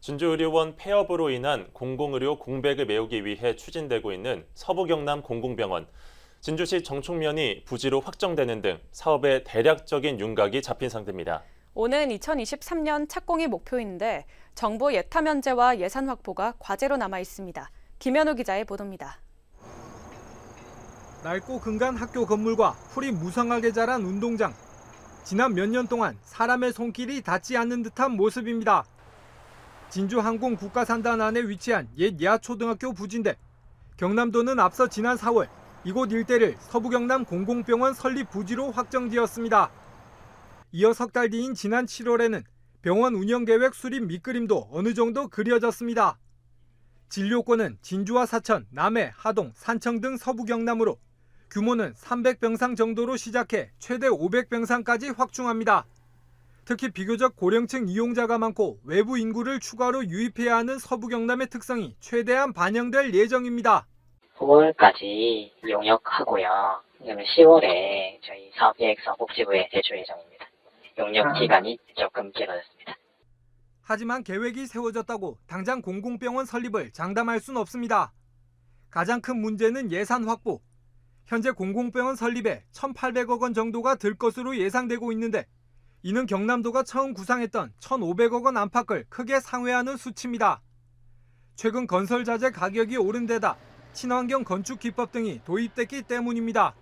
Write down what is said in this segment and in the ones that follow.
진주의료원 폐업으로 인한 공공의료 공백을 메우기 위해 추진되고 있는 서부경남 공공병원. 진주시 정축면이 부지로 확정되는 등 사업의 대략적인 윤곽이 잡힌 상태입니다. 오는 2023년 착공이 목표인데 정부 예타 면제와 예산 확보가 과제로 남아 있습니다. 김현우 기자의 보도입니다. 낡고 근간 학교 건물과 풀이 무성하게 자란 운동장. 지난 몇 년 동안 사람의 손길이 닿지 않는 듯한 모습입니다. 진주항공 국가산단 안에 위치한 옛 야초등학교 부지인데 경남도는 앞서 지난 4월 이곳 일대를 서부경남 공공병원 설립 부지로 확정지었습니다. 이어 석 달 뒤인 지난 7월에는 병원 운영계획 수립 밑그림도 어느 정도 그려졌습니다. 진료권은 진주와 사천, 남해, 하동, 산청 등 서부경남으로 규모는 300병상 정도로 시작해 최대 500병상까지 확충합니다. 특히 비교적 고령층 이용자가 많고 외부 인구를 추가로 유입해야 하는 서부경남의 특성이 최대한 반영될 예정입니다. 9월까지 용역하고요. 그다음에 10월에 저희 사업계획서 복지부에 제출 예정입니다. 용역 기간이 조금 길어졌습니다. 하지만 계획이 세워졌다고 당장 공공병원 설립을 장담할 순 없습니다. 가장 큰 문제는 예산 확보. 현재 공공병원 설립에 1,800억 원 정도가 들 것으로 예상되고 있는데 이는 경남도가 처음 구상했던 1,500억 원 안팎을 크게 상회하는 수치입니다. 최근 건설 자재 가격이 오른 데다 친환경 건축 기법 등이 도입됐기 때문입니다.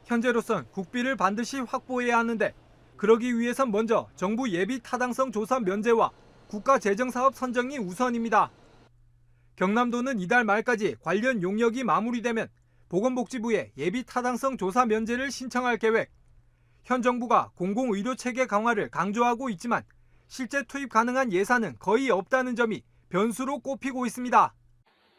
현재로선 국비를 반드시 확보해야 하는데 그러기 위해선 먼저 정부 예비 타당성 조사 면제와 국가 재정 사업 선정이 우선입니다. 경남도는 이달 말까지 관련 용역이 마무리되면 보건복지부에 예비 타당성 조사 면제를 신청할 계획. 현 정부가 공공의료체계 강화를 강조하고 있지만 실제 투입 가능한 예산은 거의 없다는 점이 변수로 꼽히고 있습니다.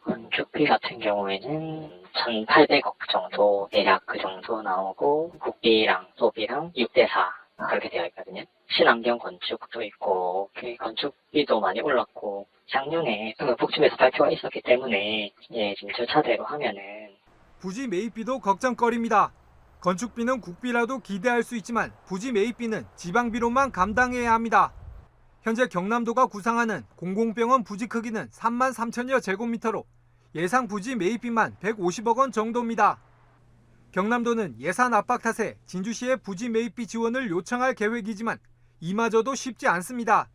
건축비 같은 경우에는 1,800억 정도 대략 그 정도 나오고 국비랑 소비랑 6대4 그렇게 되어 있거든요. 친환경 건축도 있고 건축비도 많이 올랐고 작년에 복지부에서 발표가 있었기 때문에 지금 저 차대로 하면은 부지 매입비도 걱정거리입니다. 건축비는 국비라도 기대할 수 있지만 부지 매입비는 지방비로만 감당해야 합니다. 현재 경남도가 구상하는 공공병원 부지 크기는 3만 3천여 제곱미터로 예상 부지 매입비만 150억 원 정도입니다. 경남도는 예산 압박 탓에 진주시의 부지 매입비 지원을 요청할 계획이지만 이마저도 쉽지 않습니다.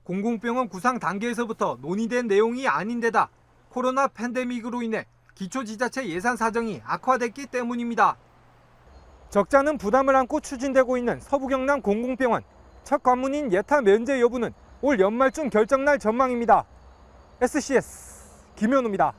공공병원 구상 단계에서부터 논의된 내용이 아닌데다 코로나 팬데믹으로 인해 기초지자체 예산 사정이 악화됐기 때문입니다. 적자는 부담을 안고 추진되고 있는 서부경남 공공병원. 첫 관문인 예타 면제 여부는 올 연말쯤 결정날 전망입니다. SCS 김현우입니다.